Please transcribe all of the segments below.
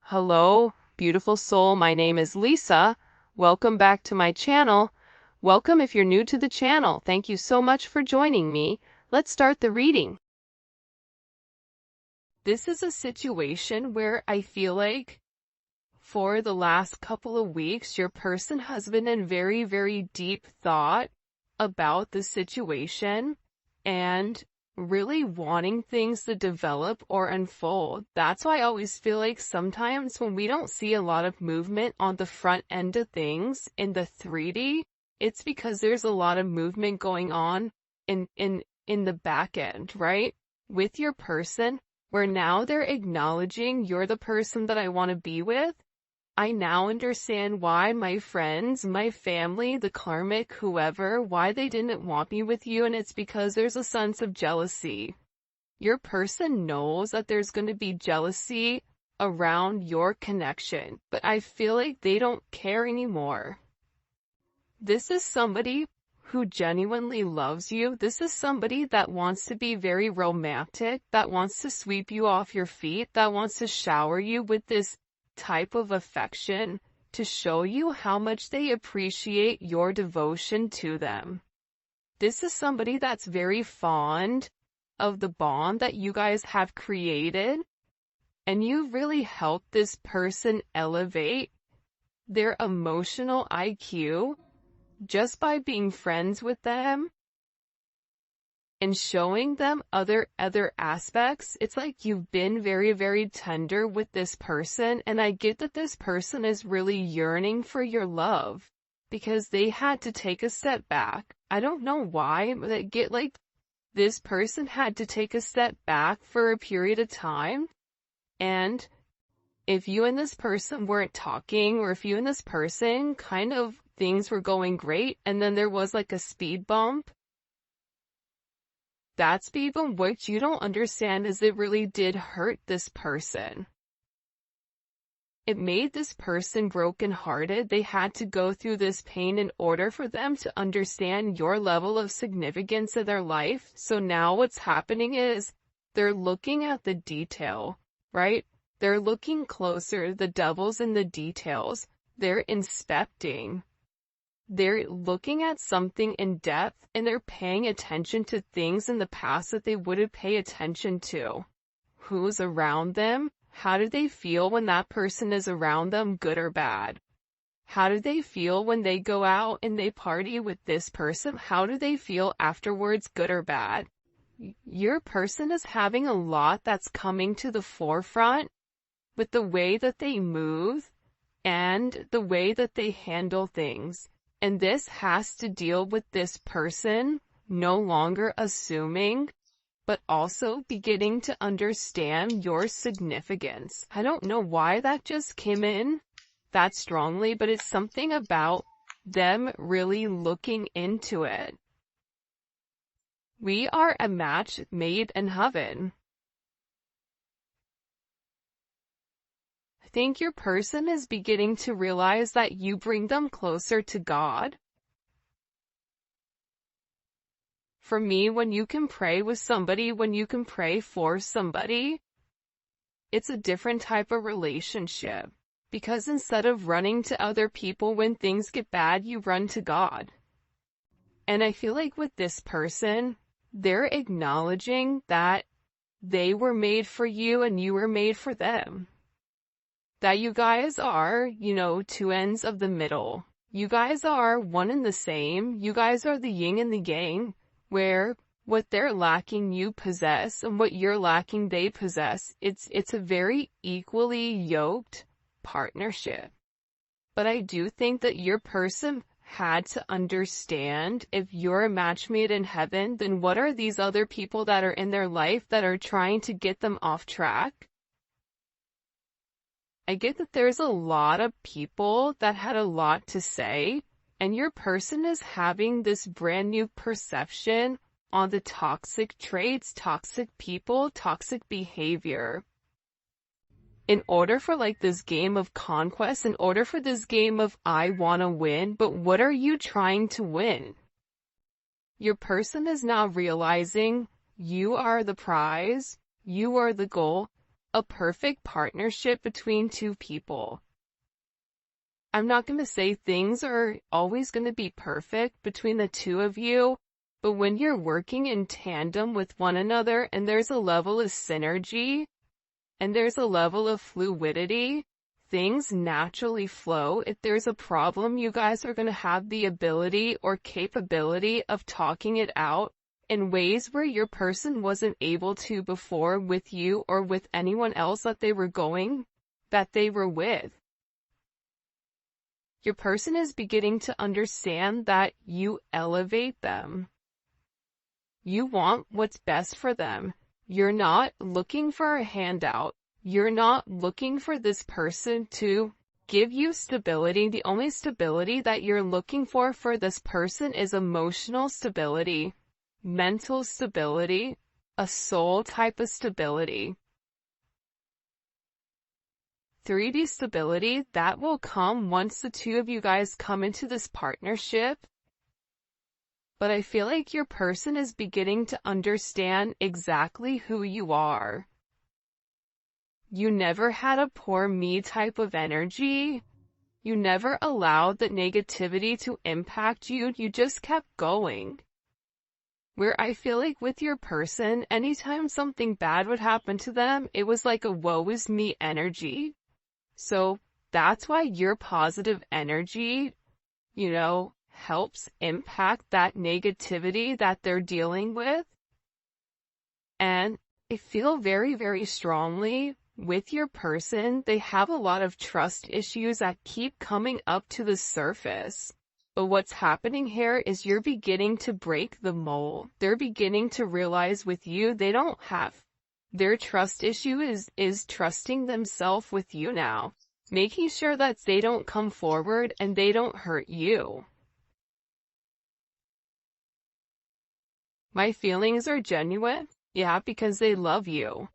Hello, beautiful soul. My name is Lisa. Welcome back to my channel. Welcome if you're new to the channel. Thank you so much for joining me. Let's start the reading. This is a situation where I feel like for the last couple of weeks, your person has been in very, very deep thought about the situation and really wanting things to develop or unfold. That's why I always feel like sometimes when we don't see a lot of movement on the front end of things in the 3D, it's because there's a lot of movement going on in the back end, right? With your person, where now they're acknowledging you're the person that I want to be with. I now understand why my friends, my family, the karmic, whoever, why they didn't want me with you, and it's because there's a sense of jealousy. Your person knows that there's going to be jealousy around your connection, but I feel like they don't care anymore. This is somebody who genuinely loves you. This is somebody that wants to be very romantic, that wants to sweep you off your feet, that wants to shower you with this type of affection to show you how much they appreciate your devotion to them. This is somebody that's very fond of the bond that you guys have created, and you really helped this person elevate their emotional IQ just by being friends with them and showing them other aspects. It's like you've been very, very tender with this person, and I get that this person is really yearning for your love because they had to take a step back. I don't know why, but I get like this person had to take a step back for a period of time, and if you and this person weren't talking, or if you and this person kind of things were going great and then there was like a speed bump, that speed bump, what you don't understand is it really did hurt this person. It made this person brokenhearted. They had to go through this pain in order for them to understand your level of significance in their life. So now what's happening is they're looking at the detail, right? They're looking closer. The devil's in the details. They're inspecting. They're looking at something in depth, and they're paying attention to things in the past that they wouldn't pay attention to. Who's around them? How do they feel when that person is around them, good or bad? How do they feel when they go out and they party with this person? How do they feel afterwards, good or bad? Your person is having a lot that's coming to the forefront with the way that they move and the way that they handle things. And this has to deal with this person no longer assuming, but also beginning to understand your significance. I don't know why that just came in that strongly, but it's something about them really looking into it. We are a match made in heaven. I think your person is beginning to realize that you bring them closer to God. For me, when you can pray with somebody, when you can pray for somebody, it's a different type of relationship. Because instead of running to other people when things get bad, you run to God. And I feel like with this person, they're acknowledging that they were made for you and you were made for them. That you guys are, two ends of the middle. You guys are one and the same. You guys are the yin and the yang, where what they're lacking you possess, and what you're lacking they possess. It's a very equally yoked partnership. But I do think that your person had to understand, if you're a match made in heaven, then what are these other people that are in their life that are trying to get them off track? I get that there's a lot of people that had a lot to say, and your person is having this brand new perception on the toxic traits, toxic people, toxic behavior. In order for this game of conquest, in order for this game of I wanna win, but what are you trying to win? Your person is now realizing you are the prize, you are the goal a perfect partnership between two people. I'm not going to say things are always going to be perfect between the two of you, but when you're working in tandem with one another and there's a level of synergy and there's a level of fluidity, things naturally flow. If there's a problem, you guys are going to have the ability or capability of talking it out in ways where your person wasn't able to before with you or with anyone else that they were with. Your person is beginning to understand that you elevate them. You want what's best for them. You're not looking for a handout. You're not looking for this person to give you stability. The only stability that you're looking for this person is emotional stability, mental stability, a soul type of stability. 3D stability, that will come once the two of you guys come into this partnership. But I feel like your person is beginning to understand exactly who you are. You never had a poor me type of energy. You never allowed the negativity to impact you. You just kept going. Where I feel like with your person, anytime something bad would happen to them, it was like a woe is me energy. So that's why your positive energy, helps impact that negativity that they're dealing with. And I feel very, very strongly with your person, they have a lot of trust issues that keep coming up to the surface. But what's happening here is you're beginning to break the mold. They're beginning to realize with you, they don't have. Their trust issue is trusting themselves with you now, making sure that they don't come forward and they don't hurt you. My feelings are genuine, yeah, because they love you.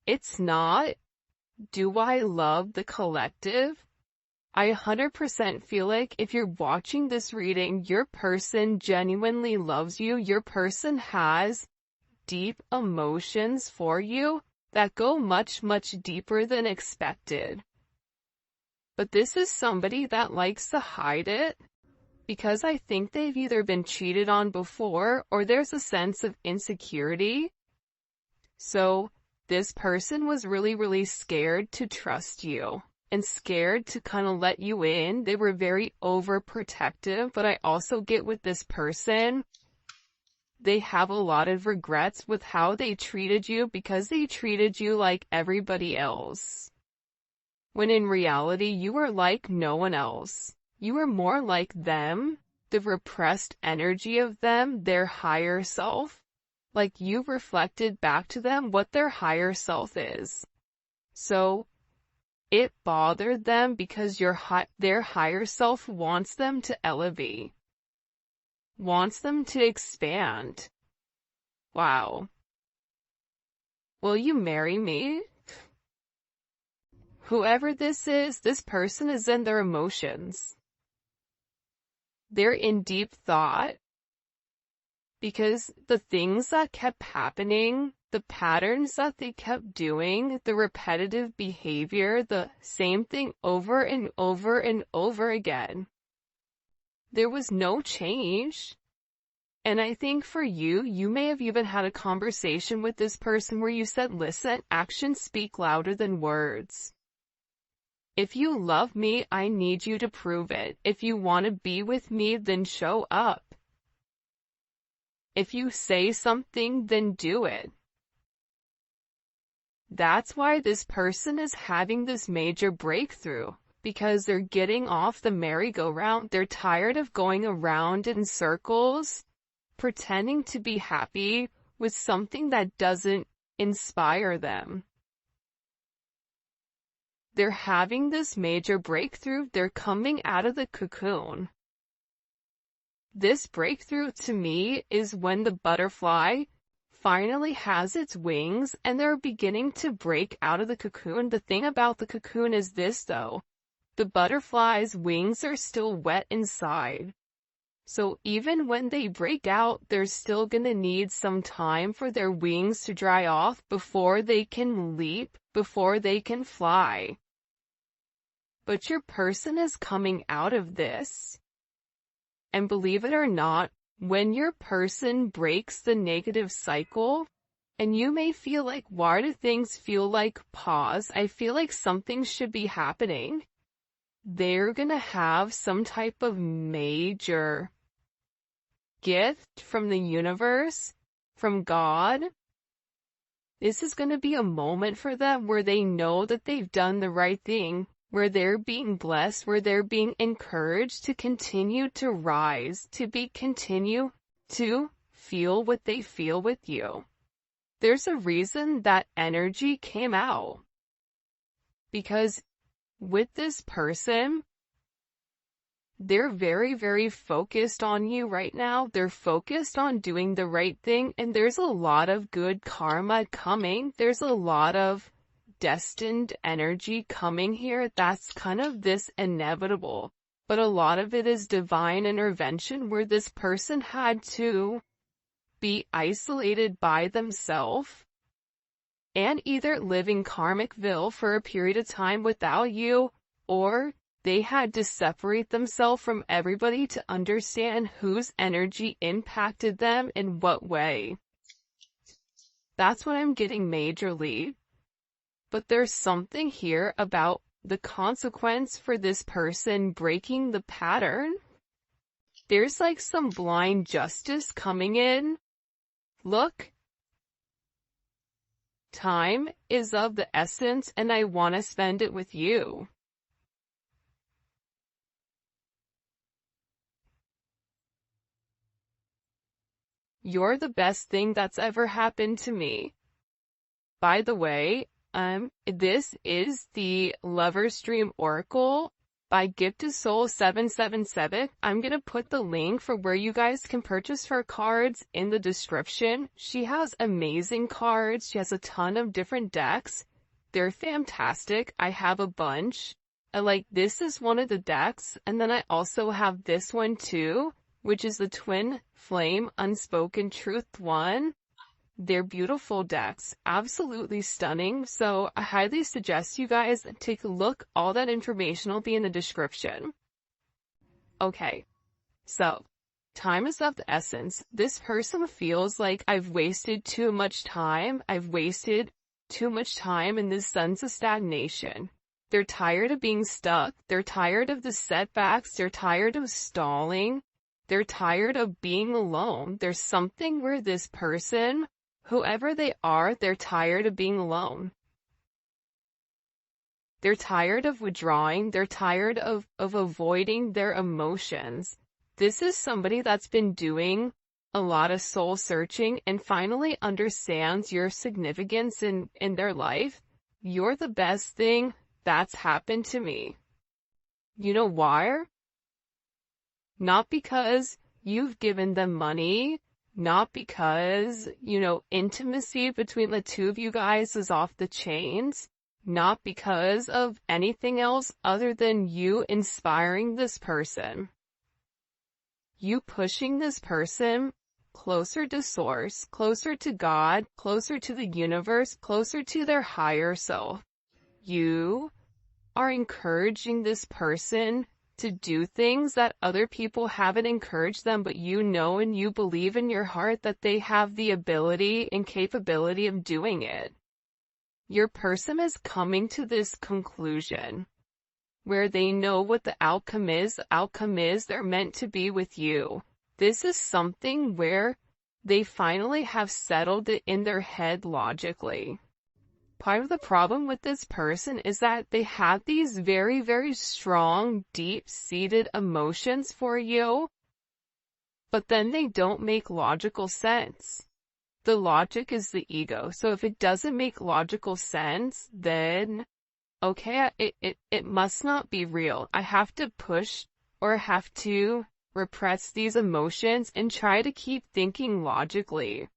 It's not, do I love the collective? I 100% feel like if you're watching this reading, your person genuinely loves you. Your person has deep emotions for you that go much, much deeper than expected. But this is somebody that likes to hide it because I think they've either been cheated on before or there's a sense of insecurity. So this person was really, really scared to trust you and scared to kind of let you in. They were very overprotective, but I also get with this person, they have a lot of regrets with how they treated you because they treated you like everybody else. When in reality, you were like no one else. You were more like them, the repressed energy of them, their higher self. Like you reflected back to them what their higher self is. So it bothered them because their higher self wants them to elevate, wants them to expand. Wow. Will you marry me? Whoever this is, this person is in their emotions. They're in deep thought because the things that kept happening, the patterns that they kept doing, the repetitive behavior, the same thing over and over and over again. There was no change. And I think for you, you may have even had a conversation with this person where you said, listen, actions speak louder than words. If you love me, I need you to prove it. If you want to be with me, then show up. If you say something, then do it. That's why this person is having this major breakthrough, because they're getting off the merry-go-round. They're tired of going around in circles, pretending to be happy with something that doesn't inspire them. They're having this major breakthrough. They're coming out of the cocoon. This breakthrough to me is when the butterfly finally has its wings and they're beginning to break out of the cocoon. The thing about the cocoon is this though, the butterfly's wings are still wet inside. So even when they break out, they're still gonna need some time for their wings to dry off before they can leap, before they can fly. But your person is coming out of this. And believe it or not, when your person breaks the negative cycle, and you may feel like, why do things feel like pause? I feel like something should be happening. They're gonna have some type of major gift from the universe, from God. This is gonna be a moment for them where they know that they've done the right thing, where they're being blessed, where they're being encouraged to continue to rise, continue to feel what they feel with you. There's a reason that energy came out. Because with this person, they're very, very focused on you right now. They're focused on doing the right thing, and there's a lot of good karma coming. There's a lot of destined energy coming here. That's kind of this inevitable. But a lot of it is divine intervention where this person had to be isolated by themselves and either live in Karmicville for a period of time without you, or they had to separate themselves from everybody to understand whose energy impacted them in what way. That's what I'm getting majorly. But there's something here about the consequence for this person breaking the pattern. There's like some blind justice coming in. Look, time is of the essence and I want to spend it with you. You're the best thing that's ever happened to me. By the way, this is the Lover's Dream Oracle by Gift to Soul 777. I'm gonna put the link for where you guys can purchase her cards in the description. She has amazing cards. She has a ton of different decks. They're fantastic. I have a bunch. This is one of the decks, and then I also have this one too, which is the Twin Flame Unspoken Truth one. They're beautiful decks, absolutely stunning, so I highly suggest you guys take a look. All that information will be in the description. Okay, so, time is of the essence. This person feels like I've wasted too much time. I've wasted too much time in this sense of stagnation. They're tired of being stuck. They're tired of the setbacks. They're tired of stalling. They're tired of being alone. There's something where this person, whoever they are, they're tired of being alone. They're tired of withdrawing. They're tired of avoiding their emotions. This is somebody that's been doing a lot of soul searching and finally understands your significance in their life. You're the best thing that's happened to me. You know why? Not because you've given them money, not because, intimacy between the two of you guys is off the chains, not because of anything else other than you inspiring this person. You pushing this person closer to source, closer to God, closer to the universe, closer to their higher self. You are encouraging this person to do things that other people haven't encouraged them, but you know and you believe in your heart that they have the ability and capability of doing it. Your person is coming to this conclusion where they know what the outcome is. The outcome is they're meant to be with you. This is something where they finally have settled it in their head logically. Part of the problem with this person is that they have these very, very strong, deep-seated emotions for you, but then they don't make logical sense. The logic is the ego. So if it doesn't make logical sense, then, okay, it must not be real. I have to push or have to repress these emotions and try to keep thinking logically.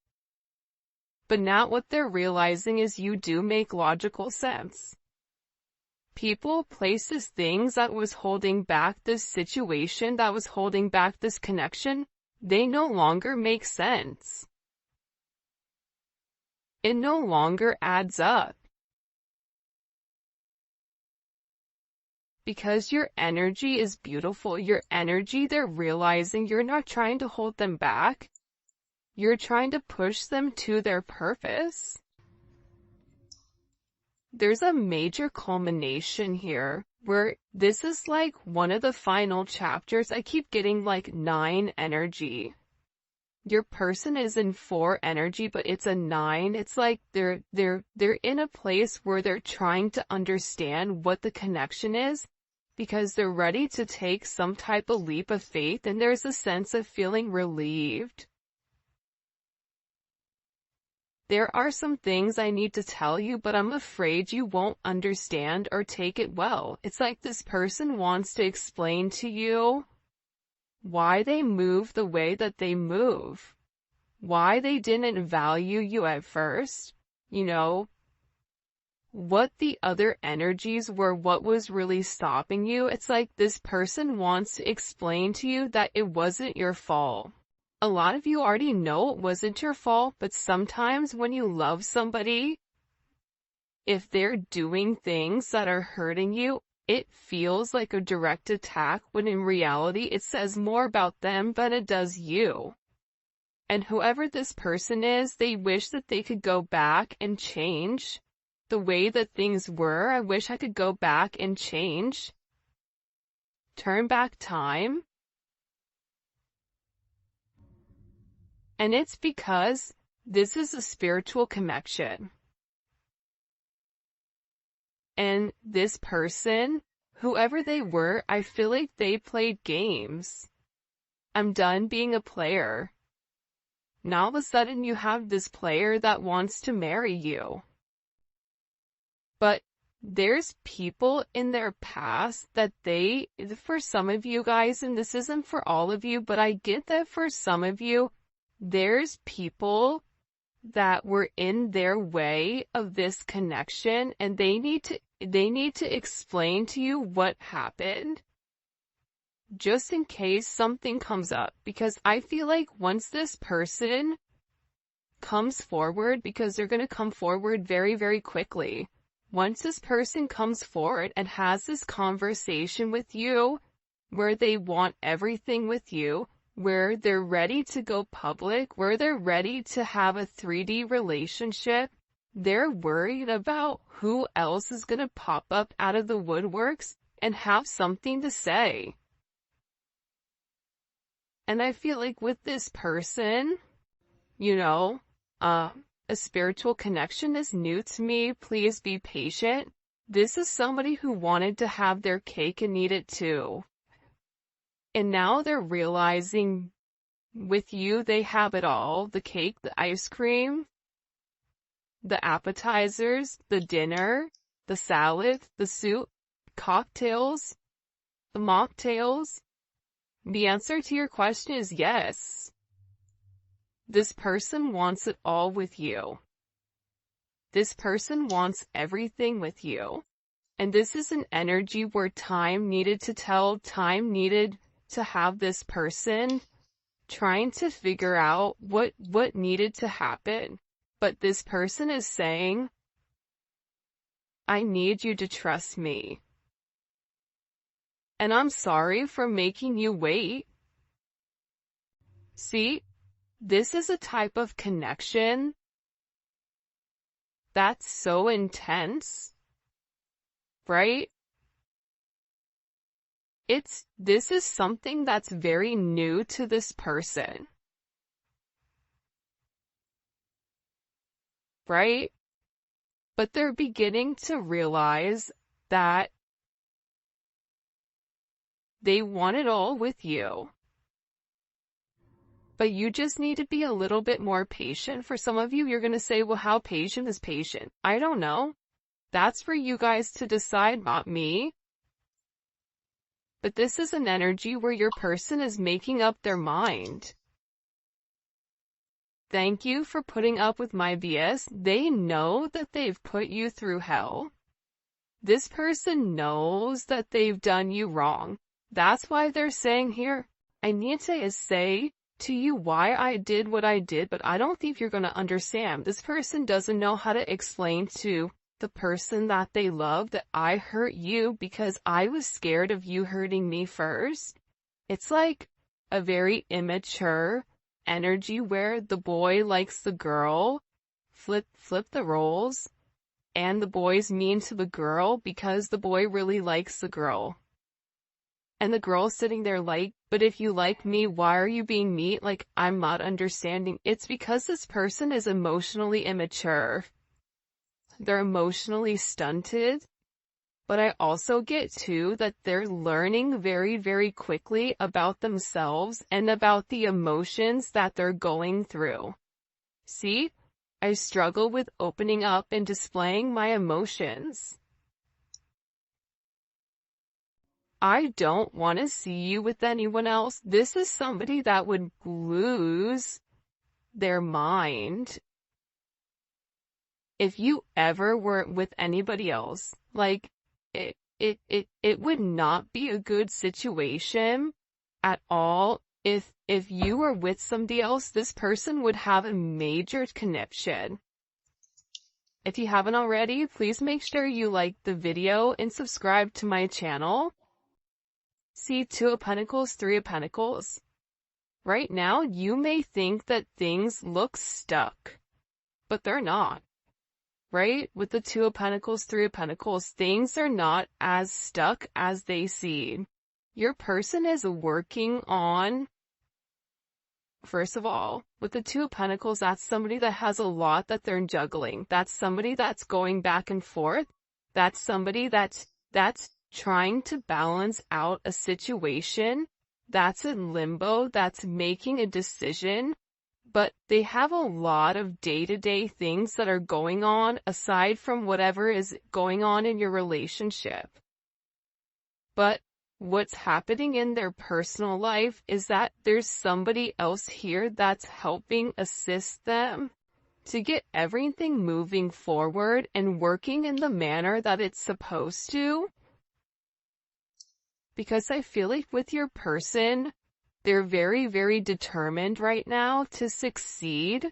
But now what they're realizing is you do make logical sense. people, places, things that was holding back this situation, that was holding back this connection, they no longer make sense. It no longer adds up. Because your energy is beautiful, your energy, they're realizing you're not trying to hold them back. You're trying to push them to their purpose. There's a major culmination here, where this is like one of the final chapters. I keep getting like 9 energy. Your person is in 4 energy, but it's a 9. It's like they're in a place where they're trying to understand what the connection is, because they're ready to take some type of leap of faith, and there's a sense of feeling relieved. There are some things I need to tell you, but I'm afraid you won't understand or take it well. It's like this person wants to explain to you why they move the way that they move, why they didn't value you at first, you know, what the other energies were, what was really stopping you. It's like this person wants to explain to you that it wasn't your fault. A lot of you already know it wasn't your fault, but sometimes when you love somebody, if they're doing things that are hurting you, it feels like a direct attack, when in reality it says more about them than it does you. And whoever this person is, they wish that they could go back and change the way that things were. I wish I could go back and change. Turn back time. And it's because this is a spiritual connection. And this person, whoever they were, I feel like they played games. I'm done being a player. Now all of a sudden you have this player that wants to marry you. But there's people in their past that for some of you guys, and this isn't for all of you, but I get that for some of you, there's people that were in their way of this connection, and they need to explain to you what happened, just in case something comes up. Because I feel like once this person comes forward, because they're going to come forward very, very quickly, once this person comes forward and has this conversation with you, where they want everything with you, where they're ready to go public, where they're ready to have a 3D relationship, they're worried about who else is going to pop up out of the woodworks and have something to say. And I feel like with this person, you know, a spiritual connection is new to me. Please be patient. This is somebody who wanted to have their cake and eat it too. And now they're realizing with you, they have it all. The cake, the ice cream, the appetizers, the dinner, the salad, the soup, cocktails, the mocktails. The answer to your question is yes. This person wants it all with you. This person wants everything with you. And this is an energy where time needed to tell, time needed to have this person trying to figure out what needed to happen. But this person is saying, I need you to trust me. And I'm sorry for making you wait. See, this is a type of connection that's so intense, right? This is something that's very new to this person, right? But they're beginning to realize that they want it all with you. But you just need to be a little bit more patient. For some of you, you're going to say, well, how patient is patient? I don't know. That's for you guys to decide, not me. But this is an energy where your person is making up their mind. Thank you for putting up with my BS. They know that they've put you through hell. This person knows that they've done you wrong. That's why they're saying here, I need to say to you why I did what I did, but I don't think you're going to understand. This person doesn't know how to explain to the person that they love that I hurt you because I was scared of you hurting me first. It's like a very immature energy where the boy likes the girl, flip the roles, and the boy's mean to the girl because the boy really likes the girl. And the girl's sitting there like, but if you like me, why are you being mean? Like, I'm not understanding. It's because this person is emotionally immature. They're emotionally stunted. But I also get too that they're learning very, very quickly about themselves and about the emotions that they're going through. See, I struggle with opening up and displaying my emotions. I don't want to see you with anyone else. This is somebody that would lose their mind if you ever were with anybody else. Like, it would not be a good situation at all. If you were with somebody else, this person would have a major connection. If you haven't already, please make sure you like the video and subscribe to my channel. See, Two of Pentacles, Three of Pentacles. Right now, you may think that things look stuck, but they're not. Right? With the Two of Pentacles, Three of Pentacles, things are not as stuck as they seem. Your person is working on, first of all, with the Two of Pentacles, that's somebody that has a lot that they're juggling. That's somebody that's going back and forth. That's somebody that's trying to balance out a situation that's in limbo, that's making a decision, but they have a lot of day-to-day things that are going on aside from whatever is going on in your relationship. But what's happening in their personal life is that there's somebody else here that's helping assist them to get everything moving forward and working in the manner that it's supposed to. Because I feel like with your person, they're very, very determined right now to succeed.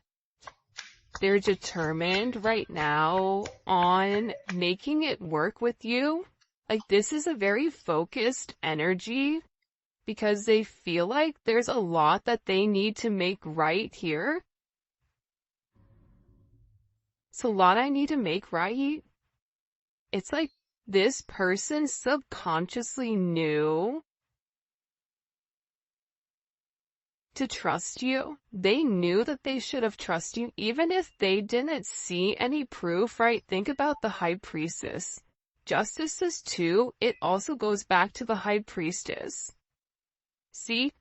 They're determined right now on making it work with you. Like, this is a very focused energy because they feel like there's a lot that they need to make right here. It's a lot I need to make right. It's like this person subconsciously knew to trust you. They knew that they should have trusted you, even if they didn't see any proof, right? Think about the High Priestess. Justices too, it also goes back to the High Priestess. See,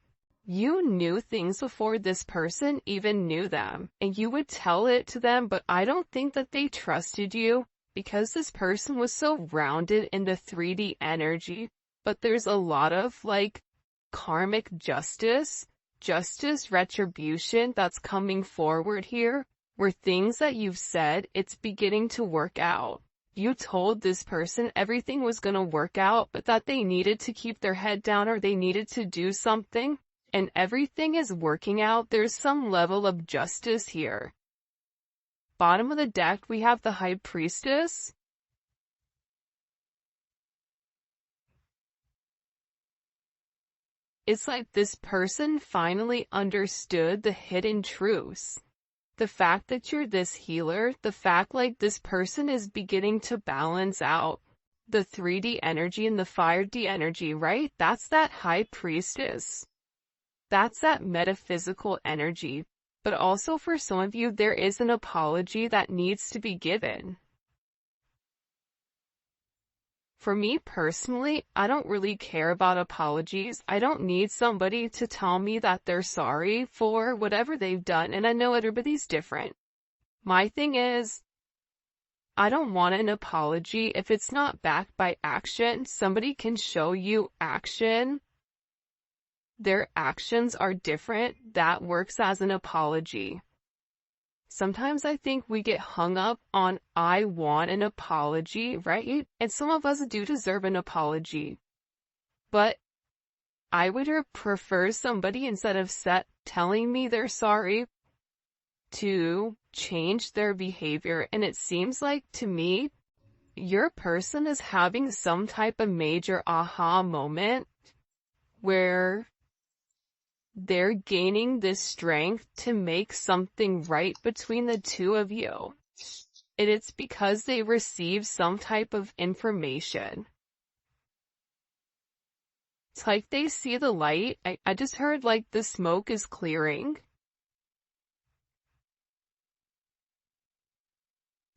you knew things before this person even knew them, and you would tell it to them, but I don't think that they trusted you. Because this person was so rounded in the 3D energy, but there's a lot of like karmic justice retribution that's coming forward here, where things that you've said, it's beginning to work out. You told this person everything was going to work out, but that they needed to keep their head down or they needed to do something, and everything is working out. There's some level of justice here. Bottom of the deck, we have the High Priestess. It's like this person finally understood the hidden truths. The fact that you're this healer, the fact like this person is beginning to balance out the 3D energy and the 5D energy, right? That's that High Priestess. That's that metaphysical energy. But also for some of you, there is an apology that needs to be given. For me personally, I don't really care about apologies. I don't need somebody to tell me that they're sorry for whatever they've done, and I know everybody's different. My thing is, I don't want an apology if it's not backed by action. Somebody can show you action. Their actions are different. That works as an apology. Sometimes I think we get hung up on, I want an apology, right? And some of us do deserve an apology. But I would prefer somebody, instead of telling me they're sorry, to change their behavior. And it seems like, to me, your person is having some type of major aha moment where they're gaining this strength to make something right between the two of you. And it's because they receive some type of information. It's like they see the light. I just heard like the smoke is clearing.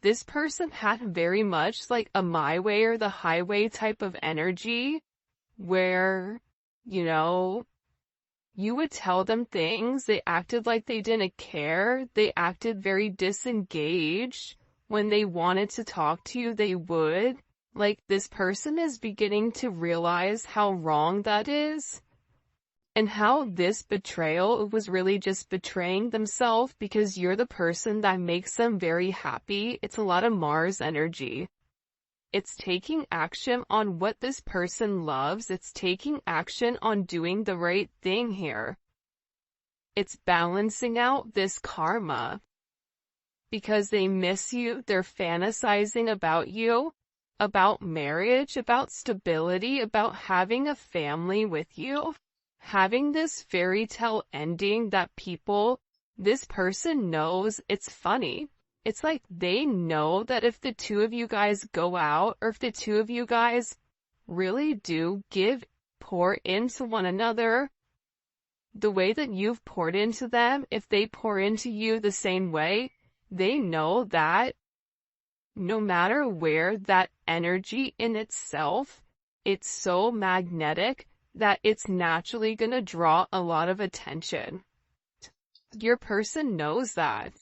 This person had very much like a my way or the highway type of energy where, you know, you would tell them things, they acted like they didn't care, they acted very disengaged. When they wanted to talk to you, they would. Like, this person is beginning to realize how wrong that is, and how this betrayal was really just betraying themselves, because you're the person that makes them very happy. It's a lot of Mars energy. It's taking action on what this person loves. It's taking action on doing the right thing here. It's balancing out this karma. Because they miss you, they're fantasizing about you, about marriage, about stability, about having a family with you. Having this fairy tale ending that this person knows. It's funny. It's like they know that if the two of you guys go out, or if the two of you guys really do pour into one another, the way that you've poured into them, if they pour into you the same way, they know that no matter where, that energy in itself, it's so magnetic that it's naturally gonna draw a lot of attention. Your person knows that.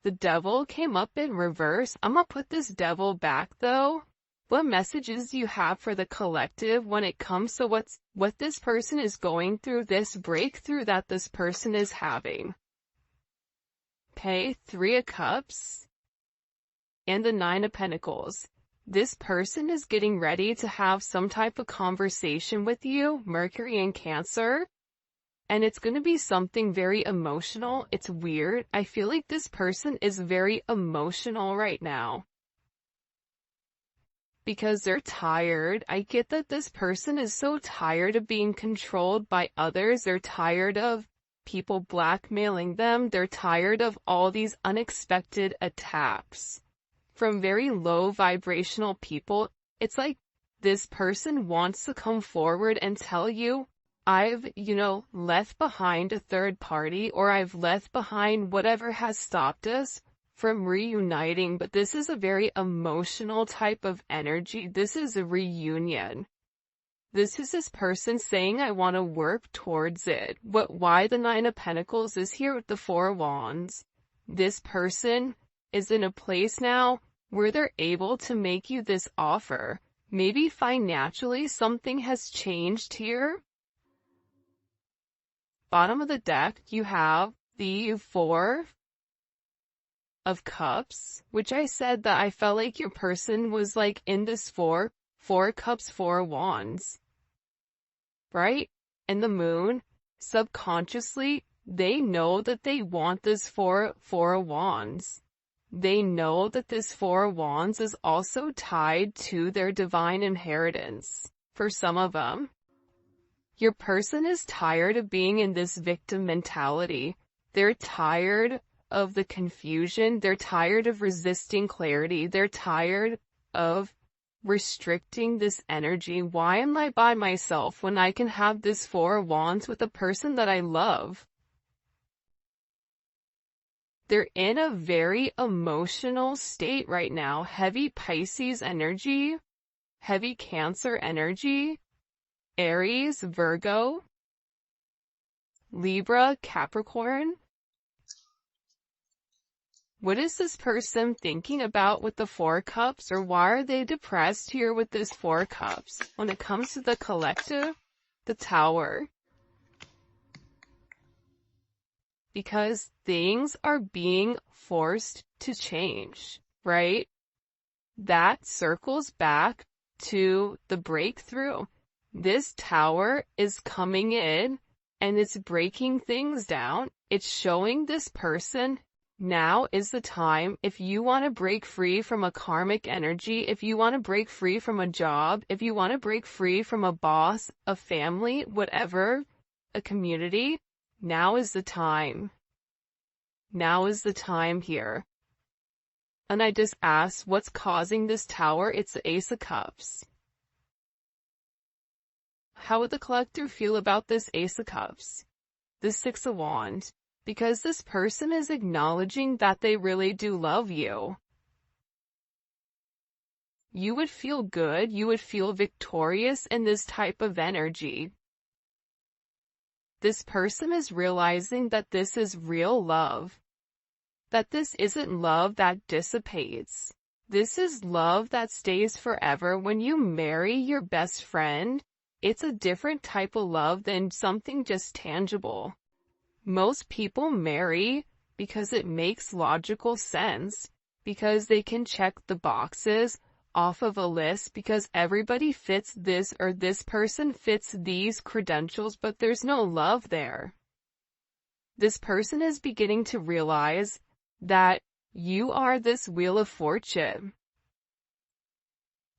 The devil came up in reverse. I'm gonna put this devil back though. What messages do you have for the collective when it comes to what this person is going through, this breakthrough that this person is having? Okay, 3 of Cups and the 9 of Pentacles. This person is getting ready to have some type of conversation with you, Mercury in Cancer. And it's going to be something very emotional. It's weird. I feel like this person is very emotional right now. Because they're tired. I get that this person is so tired of being controlled by others. They're tired of people blackmailing them. They're tired of all these unexpected attacks from very low vibrational people. It's like this person wants to come forward and tell you, I've, left behind a third party, or I've left behind whatever has stopped us from reuniting. But this is a very emotional type of energy. This is a reunion. This is this person saying, I want to work towards it. Why the 9 of Pentacles is here with the 4 of Wands. This person is in a place now where they're able to make you this offer. Maybe financially something has changed here. Bottom of the deck, you have the 4 of Cups, which I said that I felt like your person was like in this 4 Cups, 4 Wands, right? And the Moon, subconsciously, they know that they want this 4 of Wands. They know that this 4 of Wands is also tied to their divine inheritance. For some of them, your person is tired of being in this victim mentality. They're tired of the confusion. They're tired of resisting clarity. They're tired of restricting this energy. Why am I by myself when I can have this 4 of Wands with a person that I love? They're in a very emotional state right now. Heavy Pisces energy, heavy Cancer energy, Aries, Virgo, Libra, Capricorn. What is this person thinking about with the 4 Cups, or why are they depressed here with this 4 Cups? When it comes to the collective, the Tower. because things are being forced to change, right? That circles back to the breakthrough. This tower is coming in and it's breaking things down. It's showing this person now is the time. If you want to break free from a karmic energy, if you want to break free from a job, if you want to break free from a boss, a family, whatever, a community, now is the time. Now is the time here. And I just asked, what's causing this tower? It's the Ace of Cups. How would the collector feel about this Ace of Cups? The Six of Wands. Because this person is acknowledging that they really do love you. You would feel good, you would feel victorious in this type of energy. This person is realizing that this is real love. That this isn't love that dissipates. This is love that stays forever. When you marry your best friend, it's a different type of love than something just tangible. Most people marry because it makes logical sense, because they can check the boxes off of a list, because everybody fits this or this person fits these credentials, but there's no love there. This person is beginning to realize that you are this wheel of fortune.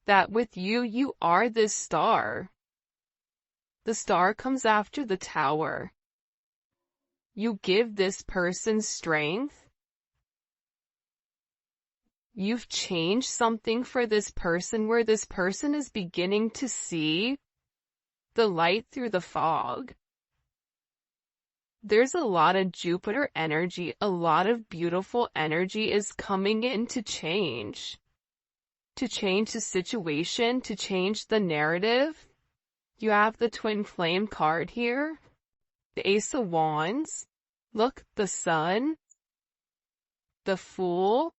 That with you, you are this star. The star comes after the tower. You give this person strength. You've changed something for this person where this person is beginning to see the light through the fog. There's a lot of Jupiter energy, a lot of beautiful energy is coming in to change the situation, to change the narrative. You have the Twin Flame card here. The Ace of Wands, look, the Sun, the Fool,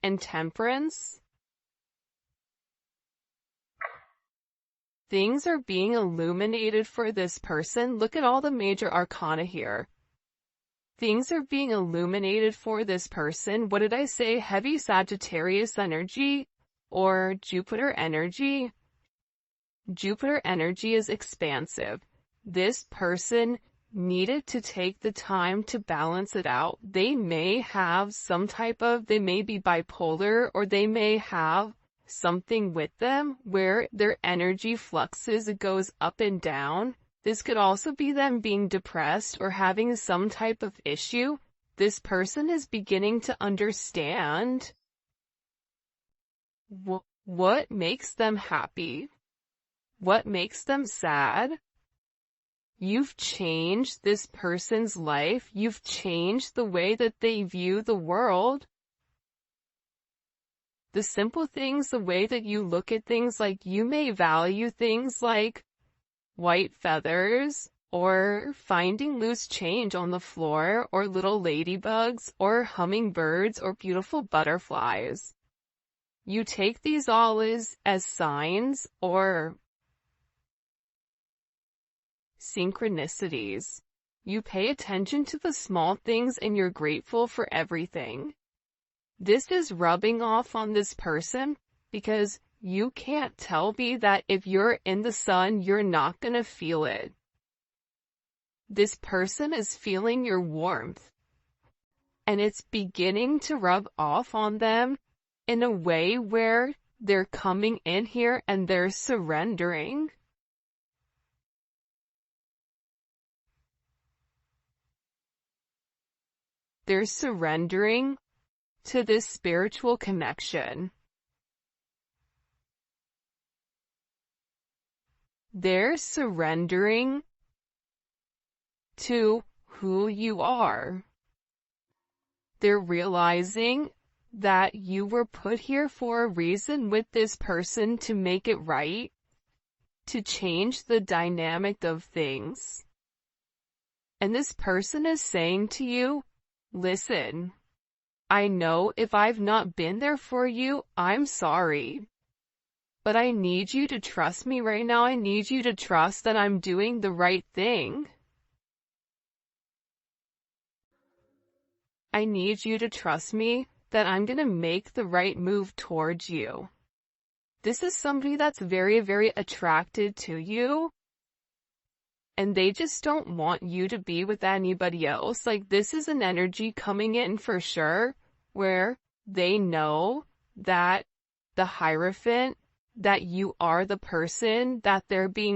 and Temperance. Things are being illuminated for this person. Look at all the major arcana here. Things are being illuminated for this person. What did I say? Heavy Sagittarius energy or Jupiter energy? Jupiter energy is expansive. This person needed to take the time to balance it out. They may have they may be bipolar, or they may have something with them where their energy fluxes, it goes up and down. This could also be them being depressed or having some type of issue. This person is beginning to understand what makes them happy, what makes them sad. You've changed this person's life. You've changed the way that they view the world. The simple things, the way that you look at things, like you may value things like white feathers, or finding loose change on the floor, or little ladybugs, or hummingbirds, or beautiful butterflies. You take these all as signs or synchronicities. You pay attention to the small things and you're grateful for everything. This is rubbing off on this person because you can't tell me that if you're in the sun, you're not gonna feel it. This person is feeling your warmth, and it's beginning to rub off on them in a way where they're coming in here and they're surrendering. They're surrendering to this spiritual connection. They're surrendering to who you are. They're realizing that you were put here for a reason with this person to make it right, to change the dynamic of things. And this person is saying to you, listen, I know if I've not been there for you, I'm sorry. But I need you to trust me right now. I need you to trust that I'm doing the right thing. I need you to trust me that I'm gonna make the right move towards you. This is somebody that's very, very attracted to you, and they just don't want you to be with anybody else. Like, this is an energy coming in for sure, where they know that the Hierophant, that you are the person that they're being